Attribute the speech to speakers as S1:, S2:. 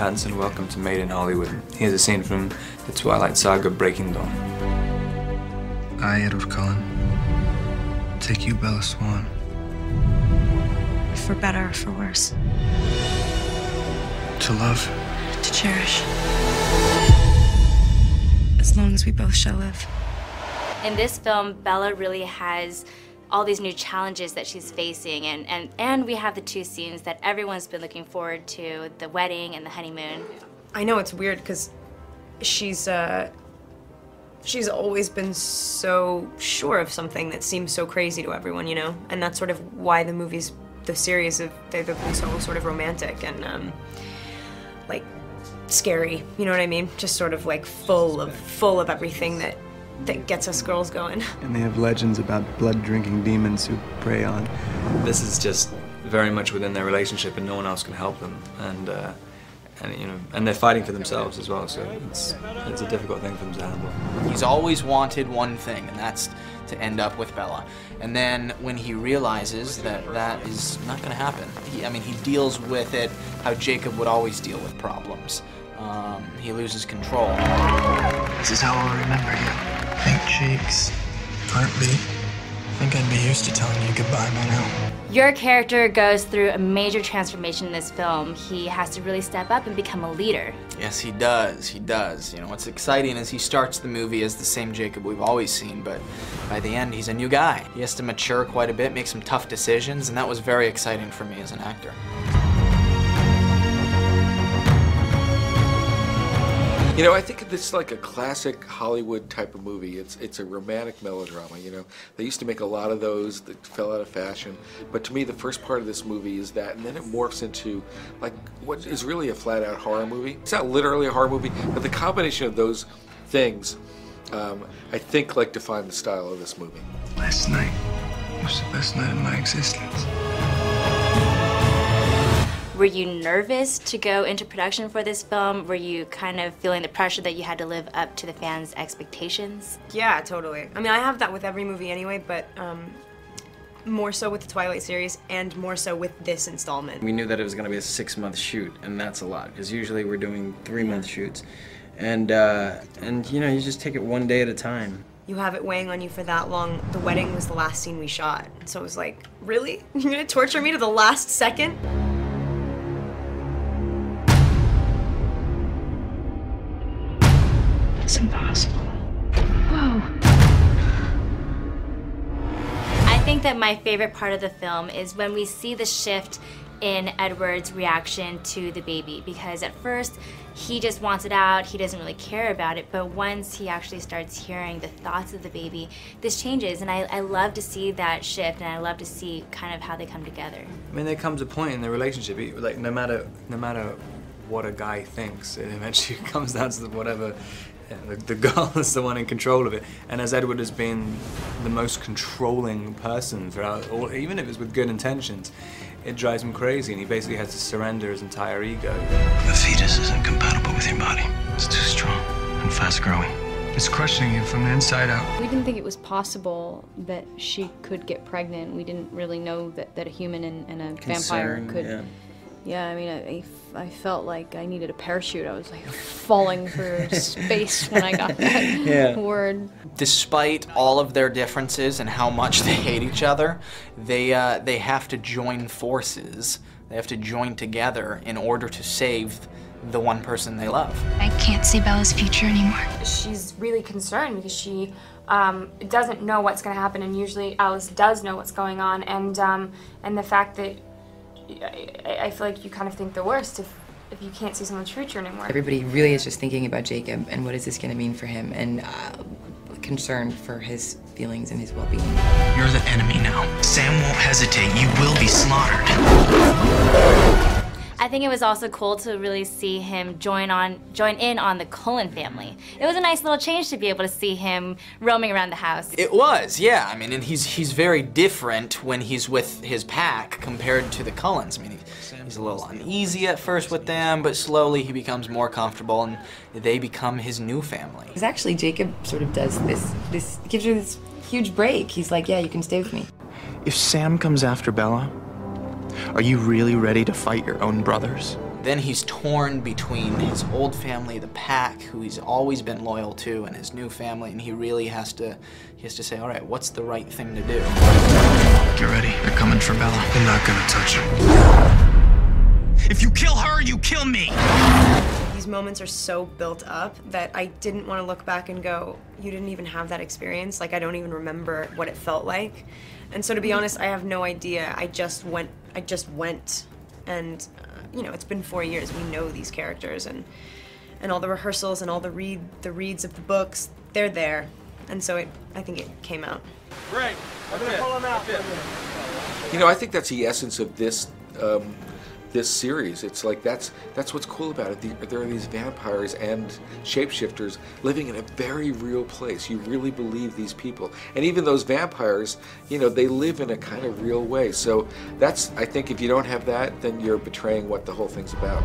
S1: Pattinson, welcome to Made in Hollywood. Here's a scene from the Twilight Saga Breaking Dawn.
S2: I, Edward Cullen, take you, Bella Swan.
S3: For better or for worse.
S2: To love.
S3: To cherish. As long as we both shall live.
S4: In this film, Bella really has all these new challenges that she's facing, and we have the two scenes that everyone's been looking forward to, the wedding and the honeymoon.
S5: I know it's weird because she's always been so sure of something that seems so crazy to everyone, you know? And that's sort of why the series, they've been so sort of romantic and like scary, you know what I mean? Just sort of like full of everything that gets us girls going.
S2: And they have legends about blood-drinking demons who prey on.
S1: This is just very much within their relationship, and no one else can help them. And you know, and they're fighting for themselves as well. So it's a difficult thing for them to handle.
S6: He's always wanted one thing, and that's to end up with Bella. And then when he realizes that that is not going to happen, he deals with it how Jacob would always deal with problems. He loses control.
S2: This is how I'll remember you. Pink cheeks, heartbeat. I think I'd be used to telling you goodbye by now.
S4: Your character goes through a major transformation in this film. He has to really step up and become a leader.
S6: Yes, he does. He does. You know, what's exciting is he starts the movie as the same Jacob we've always seen, but by the end, he's a new guy. He has to mature quite a bit, make some tough decisions, and that was very exciting for me as an actor.
S7: You know, I think this is like a classic Hollywood type of movie. It's a romantic melodrama, you know. They used to make a lot of those that fell out of fashion. But to me, the first part of this movie is that, and then it morphs into like what is really a flat-out horror movie. It's not literally a horror movie, but the combination of those things, I think, like define the style of this movie.
S2: Last night was the best night of my existence.
S4: Were you nervous to go into production for this film? Were you kind of feeling the pressure that you had to live up to the fans' expectations?
S5: Yeah, totally. I mean, I have that with every movie anyway, but more so with the Twilight series and more so with this installment.
S8: We knew that it was going to be a 6-month shoot, and that's a lot, because usually we're doing 3-month shoots. And you know, you just take it one day at a time.
S5: You have it weighing on you for that long. The wedding was the last scene we shot. So it was like, really? You're gonna torture me to the last second?
S3: It's impossible. Whoa.
S4: I think that my favorite part of the film is when we see the shift in Edward's reaction to the baby, because at first he just wants it out, he doesn't really care about it, but once he actually starts hearing the thoughts of the baby, this changes, and I love to see that shift, and I love to see kind of how they come together.
S1: I mean, there comes a point in the relationship, like no matter what a guy thinks, it eventually comes down to whatever. The girl is the one in control of it, and as Edward has been the most controlling person throughout, even if it's with good intentions, it drives him crazy, and he basically has to surrender his entire ego.
S2: The fetus isn't compatible with your body. It's too strong and fast-growing. It's crushing you from the inside out.
S9: We didn't think it was possible that she could get pregnant. We didn't really know that a human and a vampire could.
S8: Yeah.
S9: Yeah, I mean, I felt like I needed a parachute. I was like falling through space when I got that word.
S6: Despite all of their differences and how much they hate each other, they have to join forces. They have to join together in order to save the one person they love.
S3: I can't see Bella's future anymore.
S10: She's really concerned because she doesn't know what's going to happen, and usually Alice does know what's going on, and the fact that I feel like you kind of think the worst if you can't see someone's future anymore.
S11: Everybody really is just thinking about Jacob and what is this going to mean for him, and concerned for his feelings and his well-being.
S2: You're the enemy now. Sam won't hesitate. You will be slaughtered.
S4: I think it was also cool to really see him join in on the Cullen family. It was a nice little change to be able to see him roaming around the house.
S6: It was, yeah. I mean, and he's very different when he's with his pack compared to the Cullens. I mean, he's a little uneasy at first with them, but slowly he becomes more comfortable, and they become his new family.
S11: Because actually, Jacob sort of does this gives her this huge break. He's like, yeah, you can stay with me.
S2: If Sam comes after Bella, are you really ready to fight your own brothers?
S6: Then he's torn between his old family, the pack, who he's always been loyal to, and his new family, and he really has to say, all right, what's the right thing to do?
S2: Get ready, they're coming for Bella. They're not gonna touch her. If you kill her, you kill me!
S5: These moments are so built up that I didn't want to look back and go, you didn't even have that experience. Like, I don't even remember what it felt like. And so to be honest, I have no idea. I just went. And you know, it's been 4 years. We know these characters, and all the rehearsals and all the reads of the books, they're there. And so I think it came out.
S12: Great. I'm gonna pull him out.
S7: You know, I think that's the essence of this this series. It's like that's what's cool about it. There are these vampires and shapeshifters living in a very real place. You really believe these people, and even those vampires, you know, they live in a kind of real way. So that's, I think, if you don't have that, then you're betraying what the whole thing's about.